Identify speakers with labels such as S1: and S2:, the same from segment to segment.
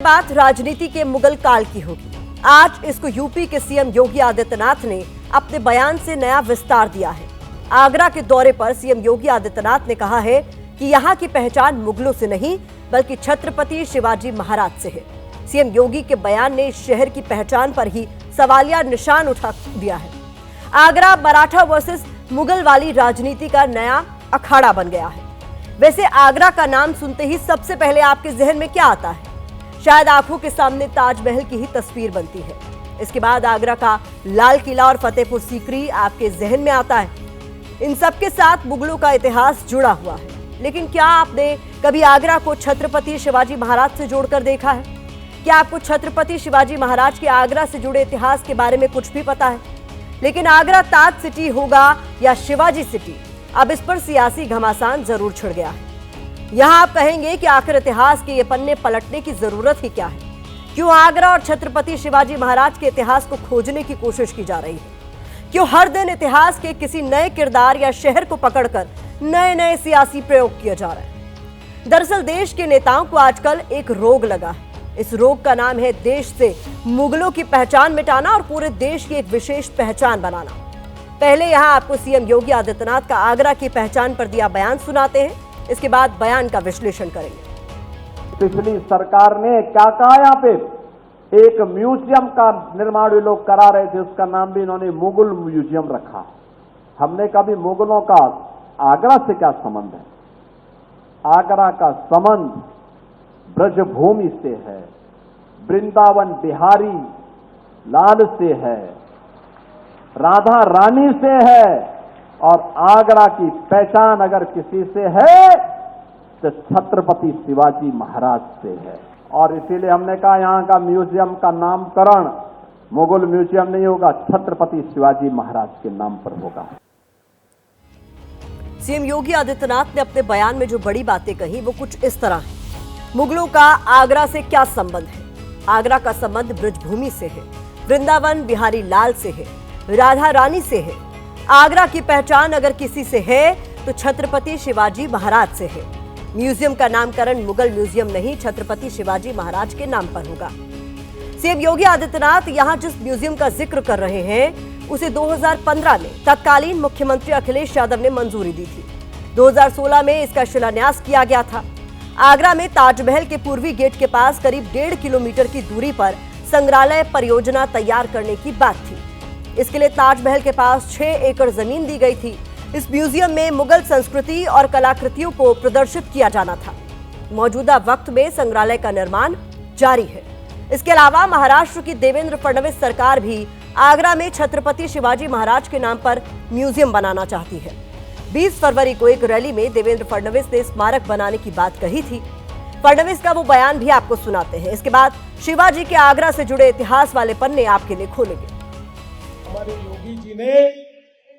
S1: बात राजनीति के मुगल काल की होगी। आज इसको यूपी के सीएम योगी आदित्यनाथ ने अपने बयान से नया विस्तार दिया है। आगरा के दौरे पर सीएम योगी आदित्यनाथ ने कहा है कि यहां की पहचान मुगलों से नहीं बल्कि छत्रपति शिवाजी महाराज से है। सीएम योगी के बयान ने शहर की पहचान पर ही सवालिया निशान उठा दिया है। आगरा मराठा वर्सेस मुगल वाली राजनीति का नया अखाड़ा बन गया है। वैसे आगरा का नाम सुनते ही सबसे पहले आपके जहन में क्या आता है? शायद आंखों के सामने ताजमहल की ही तस्वीर बनती है। इसके बाद आगरा का लाल किला और फतेहपुर सीकरी आपके जहन में आता है। इन सब के साथ मुगलों का इतिहास जुड़ा हुआ है। लेकिन क्या आपने कभी आगरा को छत्रपति शिवाजी महाराज से जोड़कर देखा है? क्या आपको छत्रपति शिवाजी महाराज के आगरा से जुड़े इतिहास के बारे में कुछ भी पता है? लेकिन आगरा ताज सिटी होगा या शिवाजी सिटी, अब इस पर सियासी घमासान जरूर छिड़ गया है। यहां आप कहेंगे कि आखिर इतिहास के ये पन्ने पलटने की जरूरत ही क्या है? क्यों आगरा और छत्रपति शिवाजी महाराज के इतिहास को खोजने की कोशिश की जा रही है? क्यों हर दिन इतिहास के किसी नए किरदार या शहर को पकड़कर नए नए सियासी प्रयोग किया जा रहा है? दरअसल देश के नेताओं को आजकल एक रोग लगा है। इस रोग का नाम है देश से मुगलों की पहचान मिटाना और पूरे देश की एक विशेष पहचान बनाना। पहले यहां आपको सीएम योगी आदित्यनाथ का आगरा की पहचान पर दिया बयान सुनाते हैं। इसके बाद बयान का विश्लेषण करेंगे।
S2: पिछली सरकार ने क्या कहा? यहाँ पे एक म्यूजियम का निर्माण ये लोग करा रहे थे, उसका नाम भी इन्होंने मुगल म्यूजियम रखा। हमने कभी मुगलों का आगरा से क्या संबंध है? आगरा का संबंध ब्रजभूमि से है, वृंदावन बिहारी लाल से है, राधा रानी से है, और आगरा की पहचान अगर किसी से है तो छत्रपति शिवाजी महाराज से है। और इसीलिए हमने कहा यहां का म्यूजियम का नामकरण मुगल म्यूजियम नहीं होगा, छत्रपति शिवाजी महाराज के नाम पर होगा।
S1: सीएम योगी आदित्यनाथ ने अपने बयान में जो बड़ी बातें कही वो कुछ इस तरह है। मुगलों का आगरा से क्या संबंध है? आगरा का संबंध ब्रजभूमि से है, वृंदावन बिहारी लाल से है, राधा रानी से है। आगरा की पहचान अगर किसी से है तो छत्रपति शिवाजी महाराज से है। म्यूजियम का नामकरण मुगल म्यूजियम नहीं छत्रपति शिवाजी महाराज के नाम पर होगा। सीएम योगी आदित्यनाथ यहां जिस म्यूजियम का जिक्र कर रहे हैं उसे 2015 में तत्कालीन मुख्यमंत्री अखिलेश यादव ने मंजूरी दी थी। 2016 में इसका शिलान्यास किया गया था। आगरा में ताजमहल के पूर्वी गेट के पास करीब 1.5 किलोमीटर की दूरी पर संग्रहालय परियोजना तैयार करने की बात थी। इसके लिए ताजमहल के पास 6 एकड़ जमीन दी गई थी। इस म्यूजियम में मुगल संस्कृति और कलाकृतियों को प्रदर्शित किया जाना था। मौजूदा वक्त में संग्रहालय का निर्माण जारी है। इसके अलावा महाराष्ट्र की देवेंद्र फडणवीस सरकार भी आगरा में छत्रपति शिवाजी महाराज के नाम पर म्यूजियम बनाना चाहती है। 20 फरवरी को एक रैली में देवेंद्र फडणवीस ने स्मारक बनाने की बात कही थी। फडणवीस का वो बयान भी आपको सुनाते हैं। इसके बाद शिवाजी के आगरा से जुड़े इतिहास वाले पन्ने आपके लिए खोलेंगे।
S3: हमारे योगी जी ने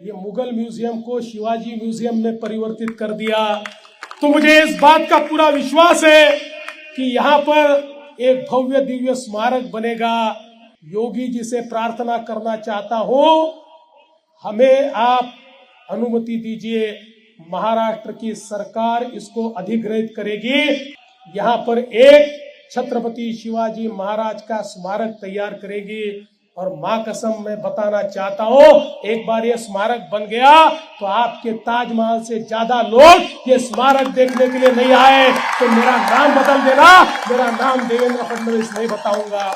S3: ये मुगल म्यूजियम को शिवाजी म्यूजियम में परिवर्तित कर दिया, तो मुझे इस बात का पूरा विश्वास है कि यहाँ पर एक भव्य दिव्य स्मारक बनेगा। योगी जी से प्रार्थना करना चाहता हूँ, हमें आप अनुमति दीजिए, महाराष्ट्र की सरकार इसको अधिग्रहित करेगी। यहाँ पर एक छत्रपति शिवाजी महाराज का स्मारक तैयार करेगी। और मां कसम मैं बताना चाहता हूँ, एक बार ये स्मारक बन गया तो आपके ताजमहल से ज्यादा लोग ये स्मारक देखने के लिए नहीं आए तो मेरा नाम बदल देना, मेरा नाम देवेंद्र फडणवीस नहीं बताऊंगा।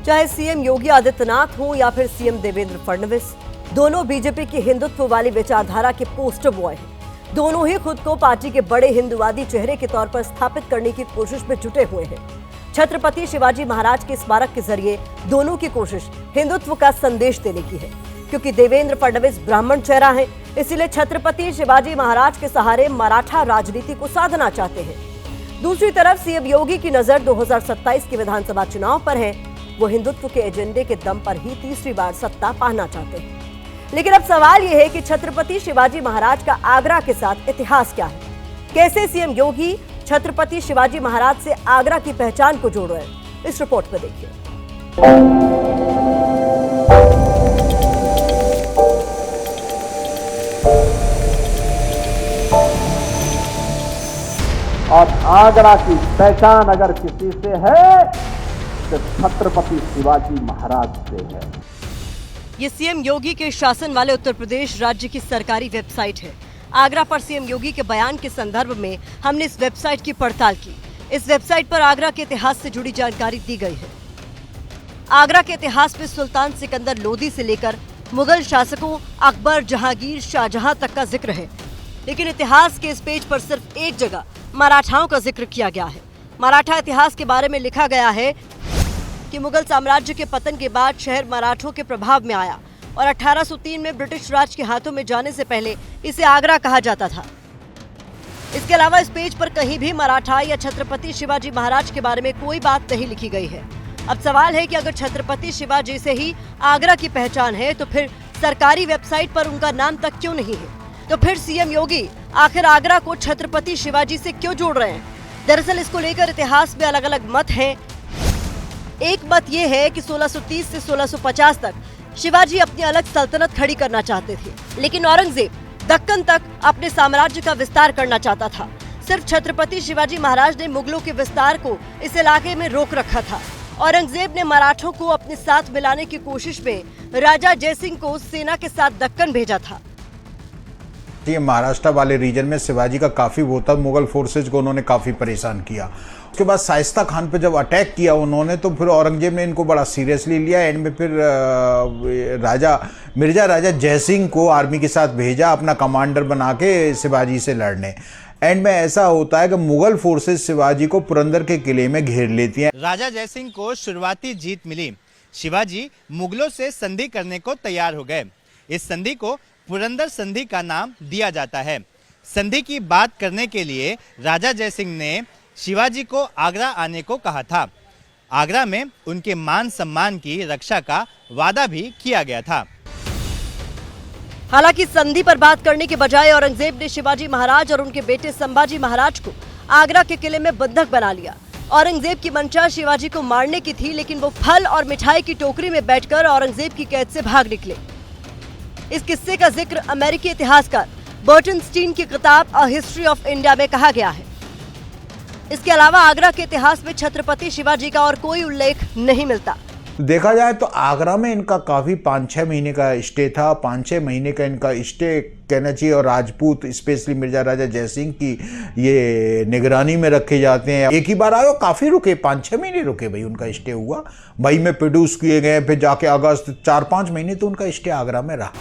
S1: चाहे सीएम योगी आदित्यनाथ हो या फिर सीएम देवेंद्र फडणवीस, दोनों बीजेपी की हिंदुत्व वाली विचारधारा के पोस्टर बॉय हैं। दोनों ही खुद को पार्टी के बड़े हिंदुवादी चेहरे के तौर पर स्थापित करने की कोशिश में जुटे हुए हैं। छत्रपति शिवाजी महाराज के स्मारक के जरिए दोनों की कोशिश हिंदुत्व का संदेश देने की है। क्योंकि देवेंद्र फडणवीस ब्राह्मण चेहरा है, इसीलिए छत्रपति शिवाजी महाराज के सहारे मराठा राजनीति को साधना चाहते हैं। दूसरी तरफ सीएम योगी की नजर 2027 के विधानसभा चुनाव पर है। वो हिंदुत्व के एजेंडे के दम पर ही तीसरी बार सत्ता पाना चाहते हैं। लेकिन अब सवाल यह है कि छत्रपति शिवाजी महाराज का आगरा के साथ इतिहास क्या है? कैसे सीएम योगी छत्रपति शिवाजी महाराज से आगरा की पहचान को जोड़ रहे हैं? इस रिपोर्ट में देखिए।
S2: और आगरा की पहचान अगर किसी से है तो छत्रपति शिवाजी महाराज से है।
S1: ये सीएम योगी के शासन वाले उत्तर प्रदेश राज्य की सरकारी वेबसाइट है। आगरा पर सीएम योगी के बयान के संदर्भ में हमने इस वेबसाइट की पड़ताल की। इस वेबसाइट पर आगरा के इतिहास से जुड़ी जानकारी दी गई है। आगरा के इतिहास में सुल्तान सिकंदर लोदी से लेकर मुगल शासकों अकबर, जहांगीर, शाहजहां तक का जिक्र है। लेकिन इतिहास के इस पेज पर सिर्फ एक जगह मराठाओं का जिक्र किया गया है। मराठा इतिहास के बारे में लिखा गया है कि मुगल साम्राज्य के पतन के बाद शहर मराठों के प्रभाव में आया और 1803 में ब्रिटिश राज के हाथों में जाने से पहले इसे आगरा कहा जाता था। इसके अलावा इस पेज पर कहीं भी मराठा या छत्रपति शिवाजी महाराज के बारे में कोई बात नहीं लिखी गई है। अब सवाल है कि अगर छत्रपति शिवाजी से ही आगरा की पहचान है तो फिर सरकारी वेबसाइट पर उनका नाम तक क्यों नहीं है? तो फिर सीएम योगी आखिर आगरा को छत्रपति शिवाजी से क्यों जोड़ रहे हैं? दरअसल इसको लेकर इतिहास में अलग अलग मत हैं। एक मत ये है कि 1630 से 1650 तक शिवाजी अपनी अलग सल्तनत खड़ी करना चाहते थे, लेकिन औरंगजेब दक्कन तक अपने साम्राज्य का विस्तार करना चाहता था। सिर्फ छत्रपति शिवाजी महाराज ने मुगलों के विस्तार को इस इलाके में रोक रखा था। औरंगजेब ने मराठों को अपने साथ मिलाने की कोशिश में राजा जयसिंह को सेना के साथ दक्कन भेजा था।
S4: ये महाराष्ट्र वाले रीजन में शिवाजी का काफ़ी वो था, मुगल फोर्सेज को उन्होंने काफ़ी परेशान किया। उसके बाद शाइस्ता खान पे जब अटैक किया उन्होंने तो फिर औरंगजेब ने इनको बड़ा सीरियसली लिया। एंड में फिर मिर्जा राजा जयसिंह को आर्मी के साथ भेजा अपना कमांडर बना के शिवाजी से लड़ने। एंड में ऐसा होता है कि मुगल फोर्सेज शिवाजी को पुरंदर के किले में घेर लेती हैं।
S5: राजा जयसिंह को शुरुआती जीत मिली। शिवाजी मुगलों से संधि करने को तैयार हो गए। इस संधि को पुरंदर संधि का नाम दिया जाता है। संधि की बात करने के लिए राजा जयसिंह ने शिवाजी को आगरा आने को कहा था। आगरा में उनके मान सम्मान की रक्षा का वादा भी किया गया था।
S1: हालांकि संधि पर बात करने के बजाय औरंगजेब ने शिवाजी महाराज और उनके बेटे संभाजी महाराज को आगरा के किले में बंधक बना लिया। औरंगजेब की मंशा शिवाजी को मारने की थी, लेकिन वो फल और मिठाई की टोकरी में बैठकर औरंगजेब की कैद से भाग निकले। इस किस्से का जिक्र अमेरिकी इतिहासकार बर्टन स्टीन की किताब अ हिस्ट्री ऑफ इंडिया में कहा गया है। इसके अलावा आगरा के इतिहास में छत्रपति शिवाजी का और कोई उल्लेख नहीं मिलता।
S4: देखा जाए तो आगरा में इनका काफ़ी 5-6 महीने का स्टे था। 5-6 महीने का इनका स्टे कहना चाहिए। और राजपूत स्पेशली मिर्जा राजा जयसिंह की ये निगरानी में रखे जाते हैं। एक ही बार आए और काफ़ी रुके, 5-6 महीने रुके भाई, उनका स्टे हुआ। मई में प्रोड्यूस किए गए, फिर जाके अगस्त 4-5 महीने तो उनका स्टे आगरा में रहा।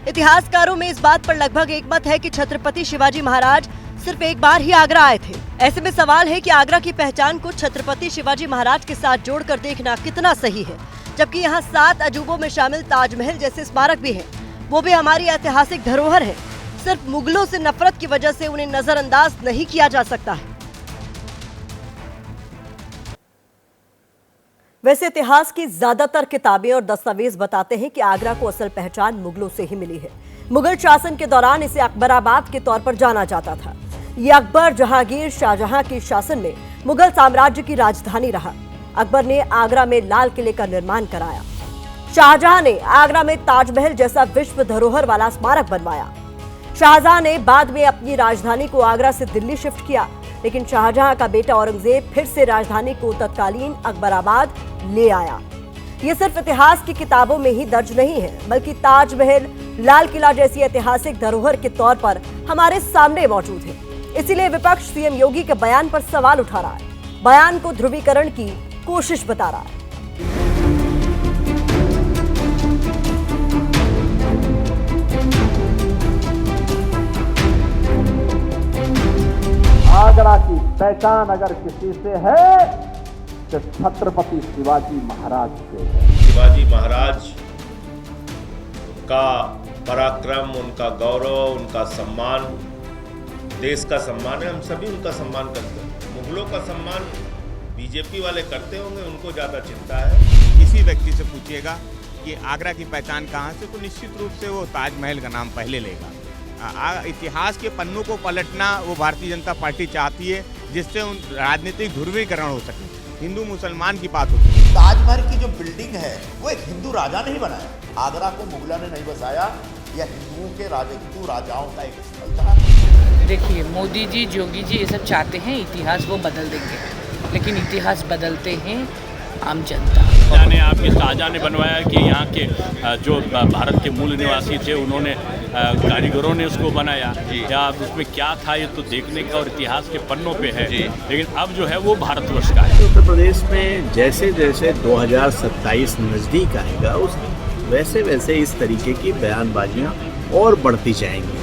S1: इतिहासकारों में इस बात पर लगभग एक मत है कि छत्रपति शिवाजी महाराज सिर्फ एक बार ही आगरा आए थे। ऐसे में सवाल है कि आगरा की पहचान को छत्रपति शिवाजी महाराज के साथ जोड़कर देखना कितना सही है, जबकि यहाँ 7 अजूबों में शामिल ताजमहल जैसे स्मारक भी हैं। वो भी हमारी ऐतिहासिक धरोहर है। सिर्फ मुगलों से नफरत की वजह से उन्हें नजरअंदाज नहीं किया जा सकता है। वैसे इतिहास की ज्यादातर किताबें और दस्तावेज बताते हैं कि आगरा को असल पहचान मुगलों से ही मिली है। मुगल शासन के दौरान इसे अकबराबाद के तौर पर जाना जाता था। ये अकबर, जहांगीर, शाहजहां के शासन में मुगल साम्राज्य की राजधानी रहा। अकबर ने आगरा में लाल किले का निर्माण कराया। शाहजहां ने आगरा में ताजमहल जैसा विश्व धरोहर वाला स्मारक बनवाया। शाहजहां ने बाद में अपनी राजधानी को आगरा से दिल्ली शिफ्ट किया, लेकिन शाहजहां का बेटा औरंगजेब फिर से राजधानी को तत्कालीन अकबराबाद ले आया। ये सिर्फ इतिहास की किताबों में ही दर्ज नहीं है, बल्कि ताजमहल, लाल किला जैसी ऐतिहासिक धरोहर के तौर पर हमारे सामने मौजूद है। इसीलिए विपक्ष सीएम योगी के बयान पर सवाल उठा रहा है, बयान को ध्रुवीकरण की कोशिश बता रहा है।
S2: आगरा की पहचान अगर किसी से है तो छत्रपति शिवाजी महाराज से है।
S6: शिवाजी महाराज का पराक्रम, उनका गौरव, उनका सम्मान देश का सम्मान है। हम सभी उनका सम्मान करते हैं। मुगलों का सम्मान बीजेपी वाले करते होंगे, उनको ज़्यादा चिंता है।
S7: किसी व्यक्ति से पूछिएगा कि आगरा की पहचान कहाँ से, तो निश्चित रूप से वो ताजमहल का नाम पहले लेगा। इतिहास के पन्नों को पलटना वो भारतीय जनता पार्टी चाहती है, जिससे उन राजनीतिक ध्रुवीकरण हो सके। हिंदू मुसलमान की बात होती है।
S8: ताजमहल की जो बिल्डिंग है वो एक हिंदू राजा नहीं बनाया। आगरा को मुगलों ने नहीं बसाया, यह हिंदुओं के हिंदू राजाओं का एक स्थल था।
S9: देखिए, मोदी जी, योगी जी ये सब चाहते हैं इतिहास वो बदल देंगे, लेकिन इतिहास बदलते हैं आम जनता।
S10: जाने आपके शाहजहाँ ने बनवाया कि यहाँ के जो भारत के मूल निवासी थे उन्होंने कारीगरों ने उसको बनाया, या उसमें क्या था ये तो देखने का और इतिहास के पन्नों पे है, लेकिन अब जो है वो भारतवर्ष का है।
S11: उत्तर प्रदेश में जैसे जैसे 2027 नज़दीक आएगा उस वैसे वैसे इस तरीके की बयानबाजियाँ और बढ़ती जाएंगी।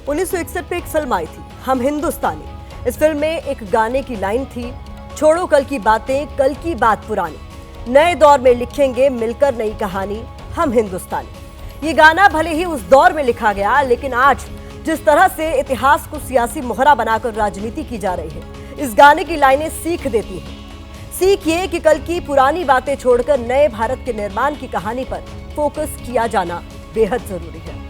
S1: 1961 में एक फिल्म आई थी हम हिंदुस्तानी। इस फिल्म में एक गाने की लाइन थी, छोड़ो कल की बातें, कल की बात पुरानी, नए दौर में लिखेंगे मिलकर नई कहानी, हम हिंदुस्तानी। ये गाना भले ही उस दौर में लिखा गया, लेकिन आज जिस तरह से इतिहास को सियासी मोहरा बनाकर राजनीति की जा रही है, इस गाने की लाइनें सीख देती हैं। सीख ये कि कल की पुरानी बातें छोड़कर नए भारत के निर्माण की कहानी पर फोकस किया जाना बेहद जरूरी है।